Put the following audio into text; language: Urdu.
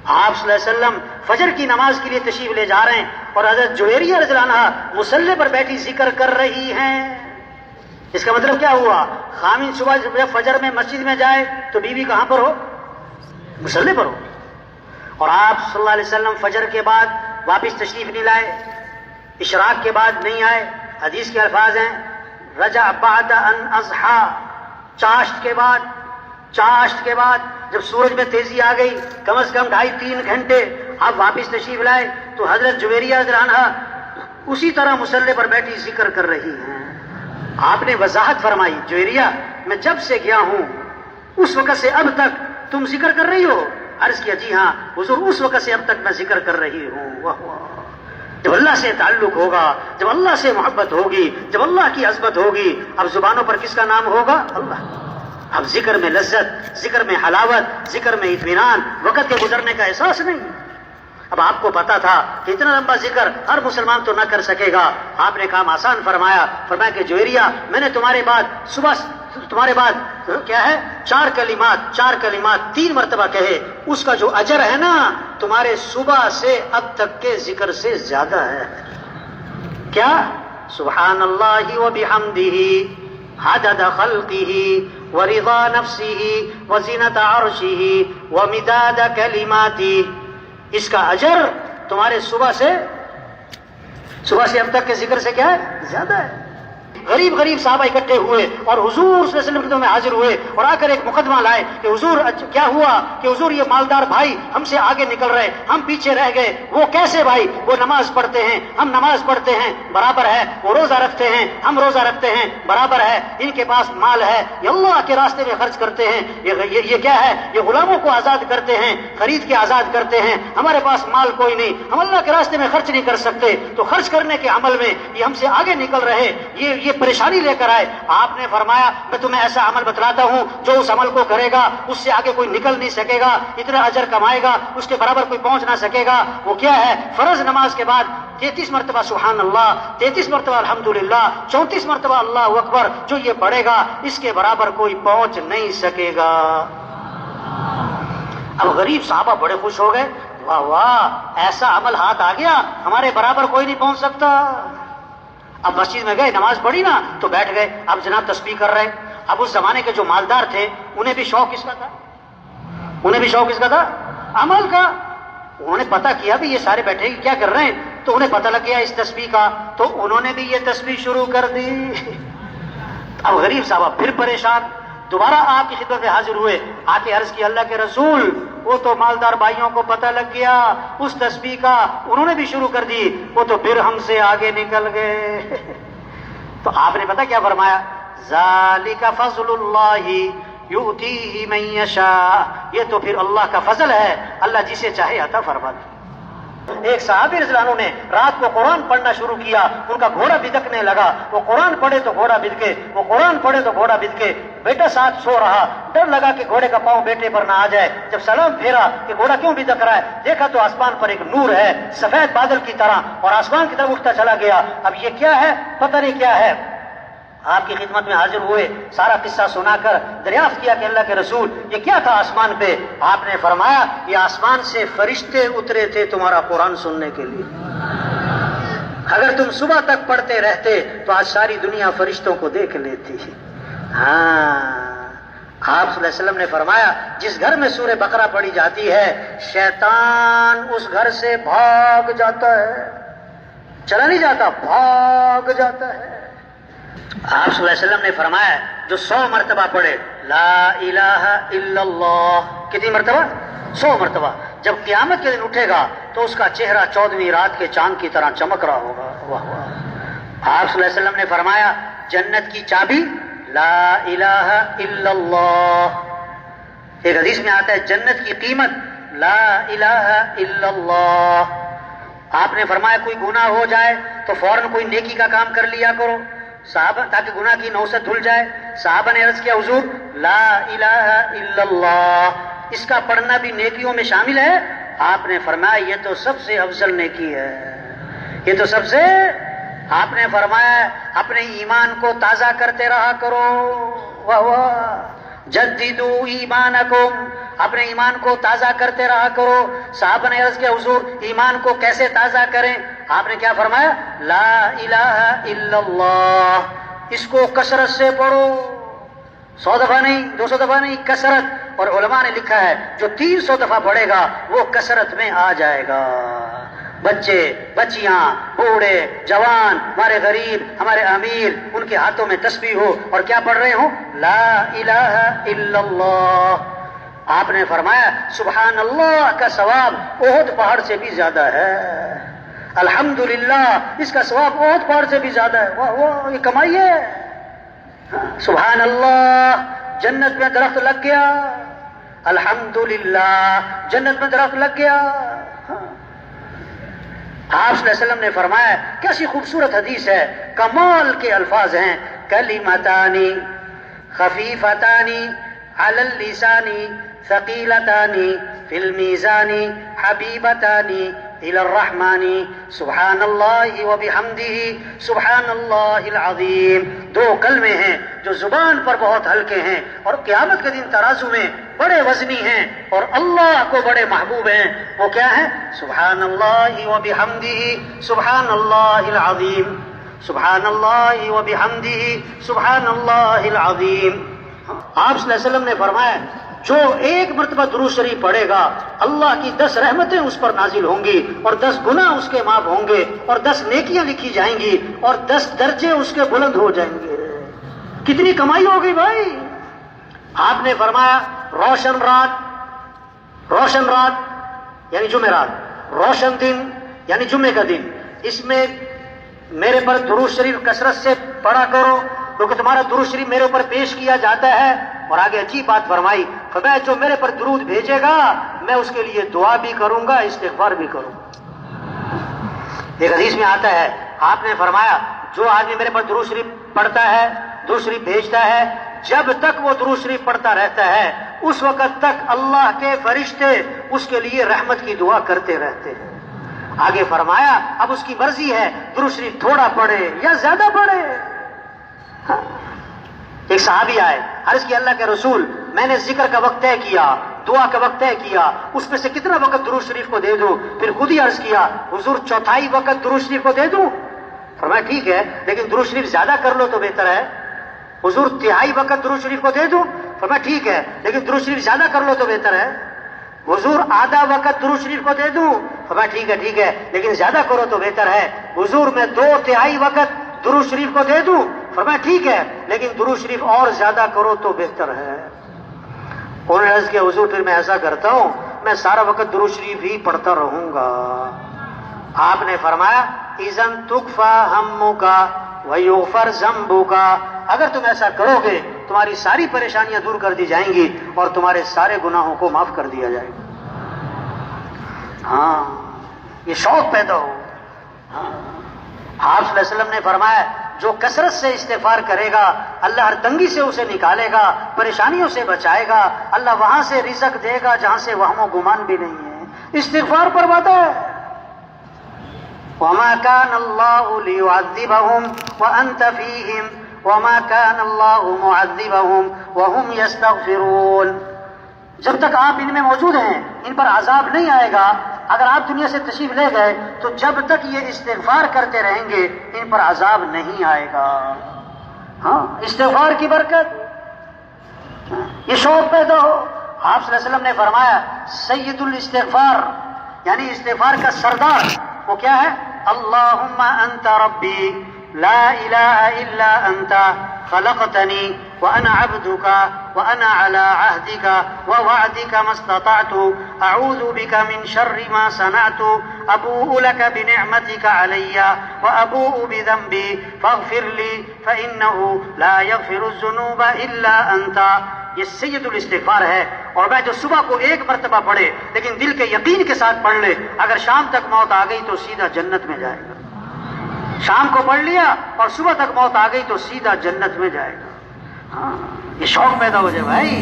آپ صلی اللہ علیہ وسلم فجر کی نماز کے لیے تشریف لے جا رہے ہیں اور حضرت جویریہ رضی اللہ عنہا مصلی پر بیٹھی ذکر کر رہی ہیں. اس کا مطلب کیا ہوا؟ خامن صبح جب فجر میں مسجد میں جائے تو بیوی کہاں پر ہو؟ مصلی پر ہو. اور آپ صلی اللہ علیہ وسلم فجر کے بعد واپس تشریف نہیں لائے، اشراق کے بعد نہیں آئے. حدیث کے الفاظ ہیں رجع بعد ان اضحى، چاشت کے بعد جب سورج میں تیزی آ گئی، کم از کم 2.5-3 گھنٹے آپ واپس تشریف لائے تو حضرت جویریہ رضی اللہ عنہا اسی طرح مصلی پر بیٹھی ذکر کر رہی ہیں. آپ نے وضاحت فرمائی، جویریہ میں جب سے گیا ہوں اس وقت سے اب تک تم ذکر کر رہی ہو؟ عرض کیا جی ہاں حضور، اس وقت سے اب تک میں ذکر کر رہی ہوں. واہ واہ. جب اللہ سے تعلق ہوگا، جب اللہ سے محبت ہوگی، جب اللہ کی عظمت ہوگی، اب زبانوں پر کس کا نام ہوگا؟ اللہ. اب ذکر میں لذت، ذکر میں حلاوت، ذکر میں اطمینان، وقت کے گزرنے کا احساس نہیں. اب آپ کو پتا تھا کہ اتنا لمبا ذکر ہر مسلمان تو نہ کر سکے گا. آپ نے کام آسان فرمایا کہ جویریہ میں نے تمہارے بعد کیا ہے 4 کلمات 3 مرتبہ کہے، اس کا جو اجر ہے نا تمہارے صبح سے اب تک کے ذکر سے زیادہ ہے. کیا؟ سبحان اللہ و بحمدہ عدد خلقہ ورضا نفسہ وزینت عرشہ ومداد کلماتہ. اس کا اجر تمہارے صبح سے اب تک کے ذکر سے کیا ہے؟ زیادہ ہے. غریب صحابہ اکٹھے ہوئے اور حضور صلی اللہ علیہ وسلم کے میں حاضر ہوئے اور آ کر ایک مقدمہ لائے کہ حضور کیا ہوا کہ حضور یہ مالدار بھائی ہم سے آگے نکل رہے، ہم پیچھے رہ گئے. وہ کیسے بھائی؟ وہ نماز پڑھتے ہیں، ہم نماز پڑھتے ہیں برابر ہے. وہ روزہ رکھتے ہیں، ہم روزہ رکھتے ہیں برابر ہے. ان کے پاس مال ہے، یہ اللہ کے راستے میں خرچ کرتے ہیں. یہ کیا ہے؟ یہ غلاموں کو آزاد کرتے ہیں، خرید کے آزاد کرتے ہیں. ہمارے پاس مال کوئی نہیں، ہم اللہ کے راستے میں خرچ نہیں کر سکتے. تو خرچ کرنے کے عمل میں یہ ہم سے آگے نکل رہے، یہ پریشانی لے کر آئے. آپ نے فرمایا میں تمہیں ایسا عمل بتلاتا ہوں جو اس عمل کو کرے گا اس سے آگے کوئی نکل نہیں سکے گا، اتنا اجر کمائے گا اس کے برابر کوئی پہنچ نہ سکے گا. وہ کیا ہے؟ فرض نماز کے بعد 33 مرتبہ سبحان اللہ، 33 مرتبہ الحمدللہ، 34 مرتبہ اللہ اکبر. جو یہ پڑھے گا اس کے برابر کوئی پہنچ نہیں سکے گا. اب غریب صحابہ بڑے خوش ہو گئے، واہ واہ ایسا عمل ہاتھ آ گیا، ہمارے برابر کوئی نہیں پہنچ سکتا. اب مسجد میں گئے، نماز پڑھی نا تو بیٹھ گئے. اب جناب تسبیح کر رہے. اب اس زمانے کے جو مالدار تھے انہیں بھی شوق کس کا تھا؟ عمل کا. انہوں نے پتا کیا بھی یہ سارے بیٹھے کیا کر رہے ہیں، تو انہیں پتہ لگ گیا اس تسبیح کا، تو انہوں نے بھی یہ تسبیح شروع کر دی. اب غریب صاحب پھر پریشان، دوبارہ آپ کی خدمت میں حاضر ہوئے، آ کے عرض کی اللہ کے رسول وہ تو مالدار بھائیوں کو پتہ لگ گیا اس تسبیح کا، انہوں نے بھی شروع کر دی، وہ تو پھر ہم سے آگے نکل گئے. تو آپ نے پتہ کیا فرمایا؟ ذالک فضل اللہ یؤتیہ من یشاء. یہ تو پھر اللہ کا فضل ہے، اللہ جسے چاہے عطا فرماتا. ایک صحابی رضی اللہ عنہ نے رات کو قرآن پڑھنا شروع کیا، ان کا گھوڑا بھدکنے لگا. وہ قرآن پڑھے تو گھوڑا بھدکے، وہ قرآن پڑھے تو گھوڑا بھدکے. بیٹا ساتھ سو رہا، ڈر لگا کہ گھوڑے کا پاؤں بیٹے پر نہ آ جائے. جب سلام پھیرا کہ گھوڑا کیوں بھدک رہا ہے، دیکھا تو آسمان پر ایک نور ہے سفید بادل کی طرح اور آسمان کی طرف اٹھتا چلا گیا. اب یہ کیا ہے؟ پتہ نہیں کیا ہے. آپ کی خدمت میں حاضر ہوئے، سارا قصہ سنا کر دریافت کیا کہ اللہ کے رسول یہ کیا تھا آسمان پہ؟ آپ نے فرمایا یہ آسمان سے فرشتے اترے تھے تمہارا قرآن سننے کے لیے. اگر تم صبح تک پڑھتے رہتے تو آج ساری دنیا فرشتوں کو دیکھ لیتی. ہاں آپ صلی اللہ علیہ وسلم نے فرمایا جس گھر میں سورہ بقرہ پڑھی جاتی ہے شیطان اس گھر سے بھاگ جاتا ہے، چلا نہیں جاتا، بھاگ جاتا ہے. آپ صلی اللہ علیہ وسلم نے فرمایا جو 100 مرتبہ پڑھے لا الہ الا اللہ، کتنی مرتبہ؟ 100 مرتبہ، جب قیامت کے دن اٹھے گا تو اس کا چہرہ 14ویں رات کے چاند کی طرح چمک رہا ہوگا. واہ واہ. آپ صلی اللہ علیہ وسلم نے فرمایا جنت کی چابی لا الہ الا اللہ. ایک حدیث میں آتا ہے جنت کی قیمت لا الہ الا اللہ. آپ نے فرمایا کوئی گناہ ہو جائے تو فوراً کوئی نیکی کا کام کر لیا کرو صحابہ، تاکہ گناہ کی نوست دھل جائے. صحابہ نے عرض کیا حضور لا الہ الا اللہ اس کا پڑھنا بھی نیکیوں میں شامل ہے؟ آپ نے فرمایا یہ تو سب سے افضل نیکی ہے، یہ تو سب سے. آپ نے فرمایا اپنے ایمان کو تازہ کرتے رہا کرو. واہ واہ. جددو ایمانکم، اپنے ایمان کو تازہ کرتے رہا کرو۔ صحابہ نے عرض کیا حضور ایمان کو کیسے تازہ کریں؟ آپ نے کیا فرمایا؟ لا الہ الا اللہ، اس کو کثرت سے پڑھو، 100 دفعہ نہیں، 200 دفعہ نہیں، کثرت۔ اور علماء نے لکھا ہے جو 300 دفعہ پڑھے گا وہ کثرت میں آ جائے گا۔ بچے، بچیاں، بوڑھے، جوان، ہمارے غریب، ہمارے امیر، ان کے ہاتھوں میں تسبیح ہو اور کیا پڑھ رہے ہوں؟ لا الہ الا اللہ۔ آپ نے فرمایا سبحان اللہ کا ثواب احد پہاڑ سے بھی زیادہ ہے، الحمدللہ اس کا ثواب احد پہاڑ سے بھی زیادہ ہے۔ واہ واہ، یہ کمائی ہے۔ سبحان اللہ، جنت میں درخت لگ گیا، الحمدللہ جنت میں درخت لگ گیا۔ آپ صلی اللہ علیہ وسلم نے فرمایا، کیسی خوبصورت حدیث ہے، کمال کے الفاظ ہیں، کلمتانی خفیفتانی علی اللسان ثقیلتانی فی المیزان حبیبتانی الی الرحمن سبحان اللہ وبحمدہ سبحان اللہ العظیم۔ 2 کلمے ہیں جو زبان پر بہت ہلکے ہیں اور قیامت کے دن ترازو میں بڑے وزنی ہیں اور اللہ کو بڑے محبوب ہیں۔ وہ کیا ہیں؟ سبحان اللہ وبحمدہ سبحان اللہ العظیم، سبحان اللہ وبحمدہ سبحان اللہ العظیم۔ آپ صلی اللہ علیہ وسلم نے فرمایا جو 1 مرتبہ درود شریف پڑھے گا اللہ کی 10 رحمتیں اس پر نازل ہوں گی اور 10 گناہ اس کے معاف ہوں گے اور 10 نیکیاں لکھی جائیں گی اور 10 درجے اس کے بلند ہو جائیں گے۔ کتنی کمائی ہوگی بھائی۔ آپ نے فرمایا روشن رات یعنی جمعرات، روشن دن یعنی جمعے کا دن، اس میں میرے پر درود شریف کثرت سے پڑھا کرو کیونکہ تمہارا درود شریف میرے اوپر پیش کیا جاتا ہے۔ اور آگے عجیب بات فرمائی، فرمایا جو میرے پر درود بھیجے گا میں اس کے لیے دعا بھی کروں گا، استغفار بھی کروں گا۔ ایک حدیث میں آتا ہے آپ نے فرمایا جو آدمی میرے پر درود شریف پڑھتا ہے، درود شریف بھیجتا ہے، جب تک وہ درود شریف پڑھتا رہتا ہے اس وقت تک اللہ کے فرشتے اس کے لیے رحمت کی دعا کرتے رہتے ہیں۔ آگے فرمایا اب اس کی مرضی ہے درود شریف تھوڑا پڑھے یا زیادہ پڑھے۔ ایک صحابی آئے، عرض کی اللہ کے رسول میں نے ذکر کا وقت طے کیا، دعا کا وقت طے کیا، اس میں سے کتنا وقت درود شریف کو دے دوں؟ پھر خود ہی عرض کیا حضور 1/4 وقت درود شریف کو دے دوں؟ فرمایا ٹھیک ہے لیکن درود شریف زیادہ کر لو تو بہتر ہے۔ حضور 1/3 وقت درود شریف کو دے دوں؟ فرمایا ٹھیک ہے لیکن درود شریف زیادہ کر لو تو بہتر ہے۔ حضور آدھا وقت درود شریف کو دے دوں؟ فرمایا ٹھیک ہے لیکن زیادہ کرو تو بہتر ہے۔ حضور میں 2/3 وقت درود شریف کو دے دوں؟ فرمایا ٹھیک ہے لیکن درود شریف اور زیادہ کرو تو بہتر ہے۔ انہوں نے عرض کیا حضور پھر میں ایسا کرتا ہوں میں سارا وقت درود شریف ہی پڑھتا رہوں گا۔ آپ نے فرمایا اذن تکفی ہمک ویغفر ذنبک، اگر تم ایسا کرو گے تمہاری ساری پریشانیاں دور کر دی جائیں گی اور تمہارے سارے گناہوں کو معاف کر دیا جائے گا۔ ہاں یہ شوق پیدا ہو۔ آپ صلی اللہ علیہ وسلم نے فرمایا جو کثرت سے استغفار کرے گا اللہ ہر تنگی سے اسے نکالے گا، پریشانیوں سے بچائے گا، اللہ وہاں سے رزق دے گا جہاں سے وہم و گمان بھی نہیں ہے۔ استغفار پر وعدہ ہے وما كان الله ليعذبهم وأنت فيهم وما كان الله معذبهم وهم يستغفرون۔ جب تک آپ ان میں موجود ہیں ان پر عذاب نہیں آئے گا۔ اگر آپ دنیا سے تشریف لے گئے تو جب تک یہ استغفار کرتے رہیں گے ان پر عذاب نہیں آئے گا۔ ہاں استغفار کی برکت، یہ شوق پیدا ہو۔ آپ صلی اللہ علیہ وسلم نے فرمایا سید الاستغفار یعنی استغفار کا سردار وہ کیا ہے؟ اللہم انت ربی لا الہ الا انت خلقتنی وانا عبدک وانا علی عہدک ووعدک ما استطعت اعوذ بک من شر ما صنعت ابوء لک بنعمتک علی وابوء بذنبی فاغفر لی فانہ لا یغفر الذنوب الا انت۔ یہ سید الاستغفار ہے۔ اور میں جو صبح کو 1 مرتبہ پڑھے لیکن دل کے یقین کے ساتھ پڑھ لے، اگر شام تک موت آ گئی تو سیدھا جنت میں جائے گا۔ شام کو پڑھ لیا اور صبح تک موت آ گئی تو سیدھا جنت میں جائے گا۔ ہاں یہ شوق پیدا ہو جائے بھائی۔